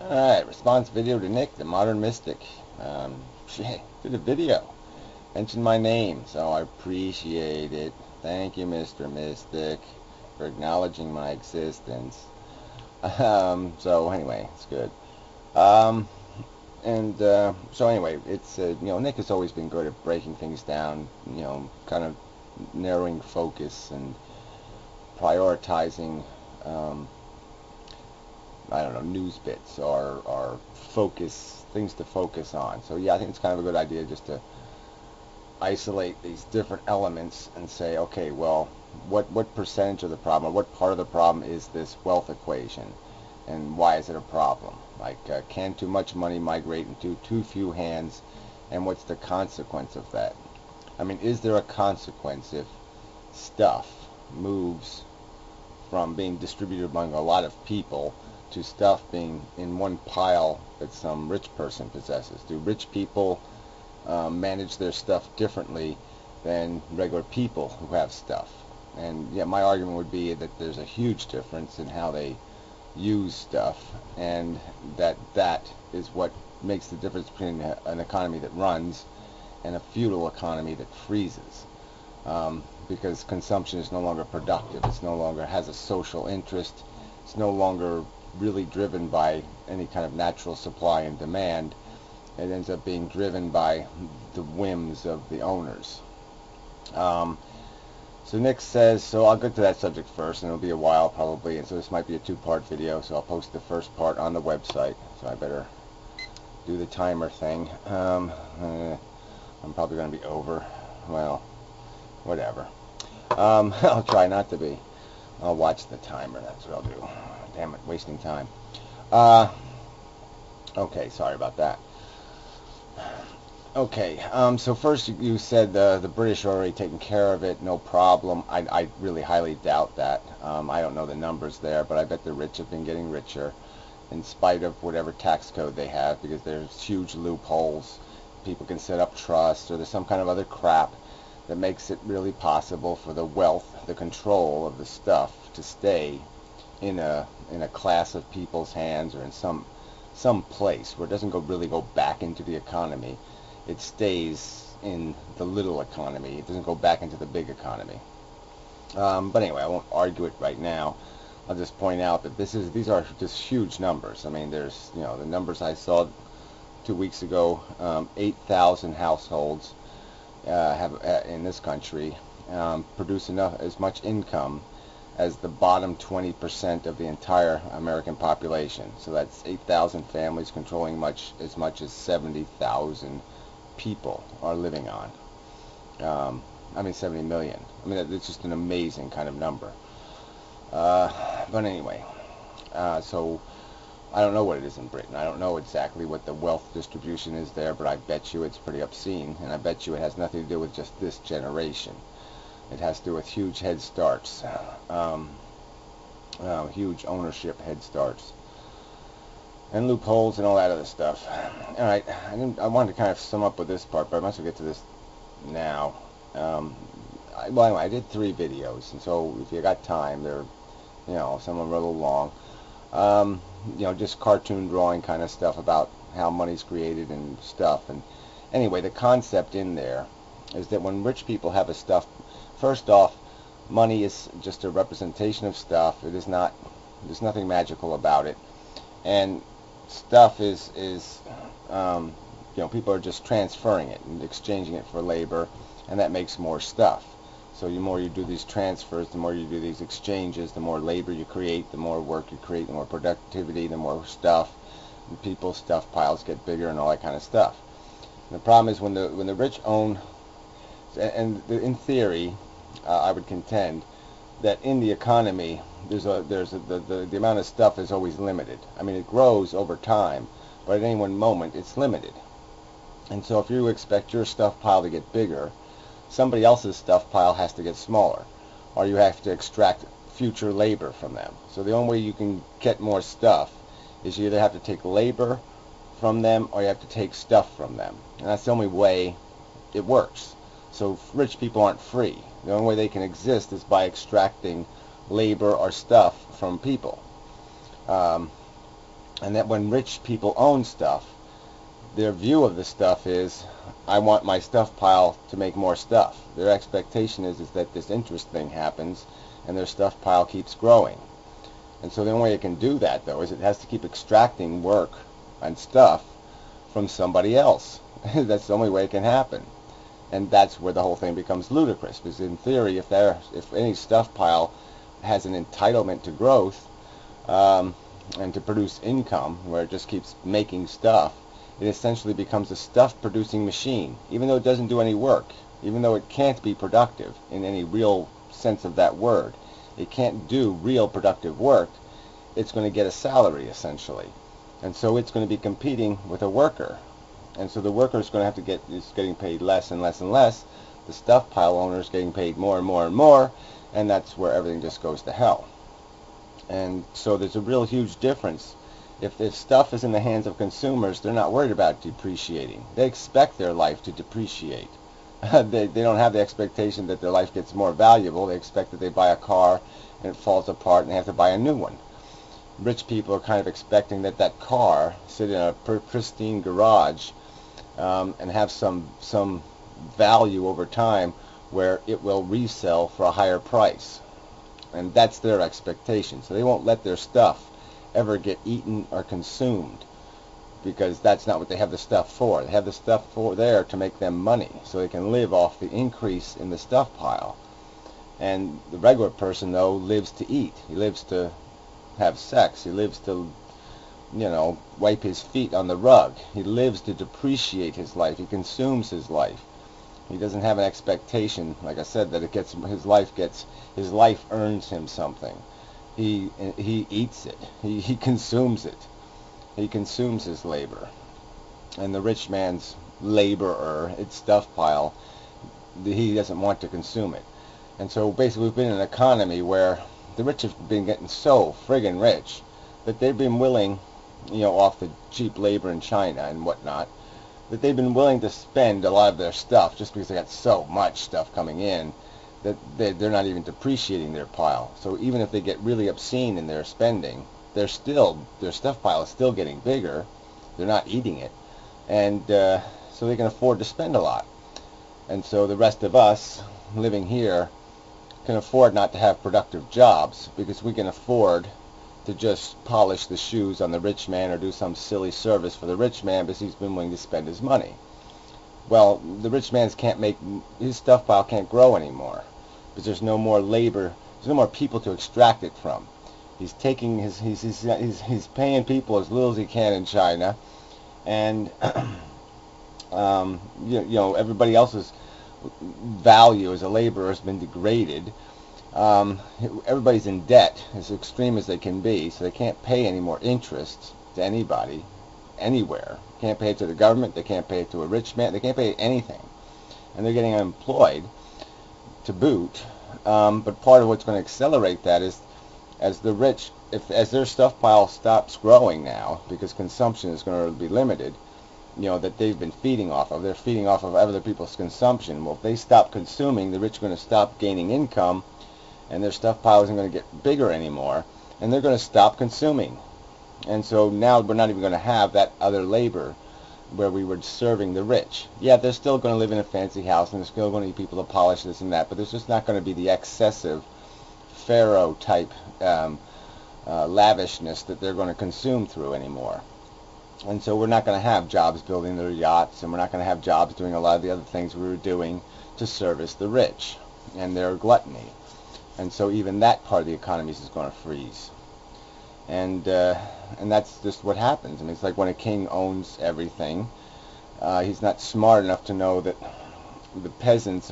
Alright, response video to Nick, the Modern Mystic. Did a video. Mentioned my name, so I appreciate it. Thank you, Mr. Mystic, for acknowledging my existence. So anyway, it's good. So anyway, it's Nick has always been good at breaking things down, kind of narrowing focus and prioritizing I don't know, news bits or focus, things to focus on. So yeah, I think it's kind of a good idea just to isolate these different elements and say, okay, well, what percentage of the problem, or what part of the problem is this wealth equation, and why is it a problem? Like, can too much money migrate into too few hands, and what's the consequence of that? I mean, is there a consequence if stuff moves from being distributed among a lot of people to stuff being in one pile that some rich person possesses? Do rich people manage their stuff differently than regular people who have stuff? And yeah, my argument would be that there's a huge difference in how they use stuff, and that is what makes the difference between an economy that runs and a feudal economy that freezes. Because consumption is no longer productive. It's no longer has a social interest. It's no longer really driven by any kind of natural supply and demand. It ends up being driven by the whims of the owners. So Nick says, so I'll get to that subject first, and it'll be a while probably, and so this might be a two-part video, so I'll post the first part on the website, so I better do the timer thing. I'm probably going to be over. Well, whatever. I'll try not to be. I'll watch the timer, that's what I'll do. Damn it, wasting time. Okay, sorry about that. Okay, so first you said the British are already taking care of it, no problem. I really highly doubt that. I don't know the numbers there, but I bet the rich have been getting richer in spite of whatever tax code they have, because there's huge loopholes. People can set up trusts, or there's some kind of other crap that makes it really possible for the wealth, the control of the stuff, to stay in a class of people's hands, or in some place where it doesn't really go back into the economy. It stays in the little economy. It doesn't go back into the big economy. But anyway, I won't argue it right now. I'll just point out that these are just huge numbers. I mean, there's the numbers I saw 2 weeks ago. 8,000 households have in this country produce as much income as the bottom 20% of the entire American population. So that's 8,000 families controlling as much as 70,000 people are living on. 70 million. I mean, it's just an amazing kind of number. But anyway, so I don't know what it is in Britain. I don't know exactly what the wealth distribution is there, but I bet you it's pretty obscene, and I bet you it has nothing to do with just this generation. It has to do with huge head starts, huge ownership head starts, and loopholes and all that other stuff. All right, I wanted to kind of sum up with this part, but I might as well get to this now. Well, anyway, I did 3 videos, and so if you got time, they're, some of them are a little long. Just cartoon drawing kind of stuff about how money's created and stuff. And anyway, the concept in there is that when rich people have a stuff, first off, money is just a representation of stuff. It is not, there's nothing magical about it. And stuff is people are just transferring it and exchanging it for labor, and that makes more stuff. So the more you do these transfers, the more you do these exchanges, the more labor you create, the more work you create, the more productivity, the more stuff. And people's stuff piles get bigger and all that kind of stuff. And the problem is when the rich own, and in theory, I would contend that in the economy, the amount of stuff is always limited. I mean, it grows over time, but at any one moment, it's limited. And so if you expect your stuff pile to get bigger, somebody else's stuff pile has to get smaller, or you have to extract future labor from them. So the only way you can get more stuff is you either have to take labor from them, or you have to take stuff from them. And that's the only way it works. So rich people aren't free. The only way they can exist is by extracting labor or stuff from people. And that when rich people own stuff, their view of the stuff is, I want my stuff pile to make more stuff. Their expectation is that this interest thing happens and their stuff pile keeps growing. And so the only way it can do that, though, is it has to keep extracting work and stuff from somebody else. That's the only way it can happen. And that's where the whole thing becomes ludicrous, because in theory, if any stuff pile has an entitlement to growth and to produce income, where it just keeps making stuff, it essentially becomes a stuff-producing machine, even though it doesn't do any work, even though it can't be productive in any real sense of that word. It can't do real productive work. It's going to get a salary, essentially. And so it's going to be competing with a worker. And so the worker is going to have to is getting paid less and less and less. The stuff pile owner is getting paid more and more and more, and that's where everything just goes to hell. And so there's a real huge difference. If stuff is in the hands of consumers, they're not worried about depreciating. They expect their life to depreciate. They don't have the expectation that their life gets more valuable. They expect that they buy a car and it falls apart and they have to buy a new one. Rich people are kind of expecting that that car sit in a pristine garage and have some value over time where it will resell for a higher price. And that's their expectation. So they won't let their stuff ever get eaten or consumed, because that's not what they have the stuff for. They have the stuff there to make them money, so they can live off the increase in the stuff pile. And the regular person, though, lives to eat. He lives to have sex. He lives to, wipe his feet on the rug. He lives to depreciate his life. He consumes his life. He doesn't have an expectation, like I said, that his life earns him something. He eats it. He consumes it. He consumes his labor. And the rich man's laborer, its stuff pile, he doesn't want to consume it. And so basically we've been in an economy where the rich have been getting so friggin' rich that they've been willing, off the cheap labor in China and whatnot, that they've been willing to spend a lot of their stuff just because they got so much stuff coming in that they're not even depreciating their pile. So even if they get really obscene in their spending, their stuff pile is still getting bigger. They're not eating it. And so they can afford to spend a lot. And so the rest of us living here can afford not to have productive jobs, because we can afford to just polish the shoes on the rich man or do some silly service for the rich man because he's been willing to spend his money. Well, the rich man's his stuff pile can't grow anymore because there's no more labor, there's no more people to extract it from. He's taking he's paying people as little as he can in China, and everybody else's value as a laborer has been degraded. Everybody's in debt as extreme as they can be, so they can't pay any more interest to anybody, anywhere. Can't pay it to the government, they can't pay it to a rich man, they can't pay anything. And they're getting unemployed to boot. But part of what's going to accelerate that is as their stuff pile stops growing now, because consumption is going to be limited, that they've been feeding off of. They're feeding off of other people's consumption. Well, if they stop consuming, the rich are going to stop gaining income, and their stuff pile isn't going to get bigger anymore, and they're going to stop consuming. And so now we're not even going to have that other labor where we were serving the rich. Yeah, they're still going to live in a fancy house, and they're still going to need people to polish this and that, but there's just not going to be the excessive Pharaoh-type lavishness that they're going to consume through anymore. And so we're not going to have jobs building their yachts, and we're not going to have jobs doing a lot of the other things we were doing to service the rich and their gluttony. And so even that part of the economy is going to freeze. And that's just what happens. I mean, it's like when a king owns everything, he's not smart enough to know that the peasants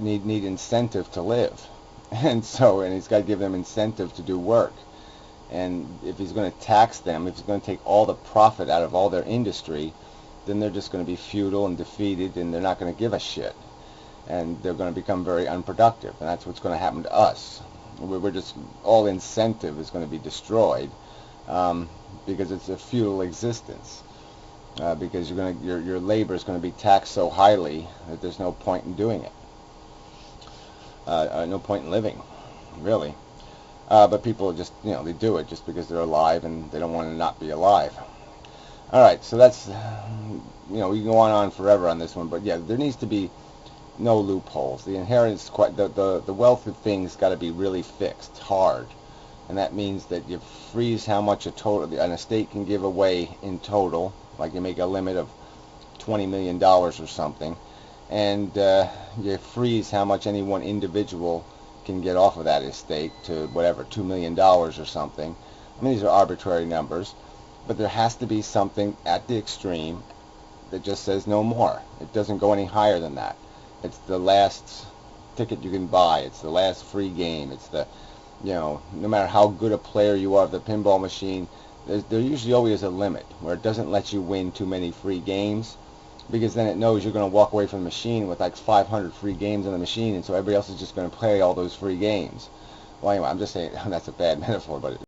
need incentive to live. And he's got to give them incentive to do work. And if he's going to tax them, if he's going to take all the profit out of all their industry, then they're just going to be futile and defeated, and they're not going to give a shit. And they're going to become very unproductive. And that's what's going to happen to us. We're just, all incentive is going to be destroyed because it's a futile existence. Because your labor is going to be taxed so highly that there's no point in doing it. No point in living, really. But people just, they do it just because they're alive and they don't want to not be alive. All right, so that's, we can go on forever on this one, but yeah, there needs to be no loopholes. The inheritance, the wealth of things got to be really fixed, hard, and that means that you freeze how much an estate can give away in total, like you make a limit of $20 million or something, and you freeze how much any one individual can get off of that estate to whatever, $2 million or something. I mean, these are arbitrary numbers, but there has to be something at the extreme that just says no more. It doesn't go any higher than that. It's the last ticket you can buy. It's the last free game. It's no matter how good a player you are of the pinball machine, there usually always is a limit where it doesn't let you win too many free games, because then it knows you're going to walk away from the machine with like 500 free games on the machine, and so everybody else is just going to play all those free games. Well, anyway, I'm just saying that's a bad metaphor, but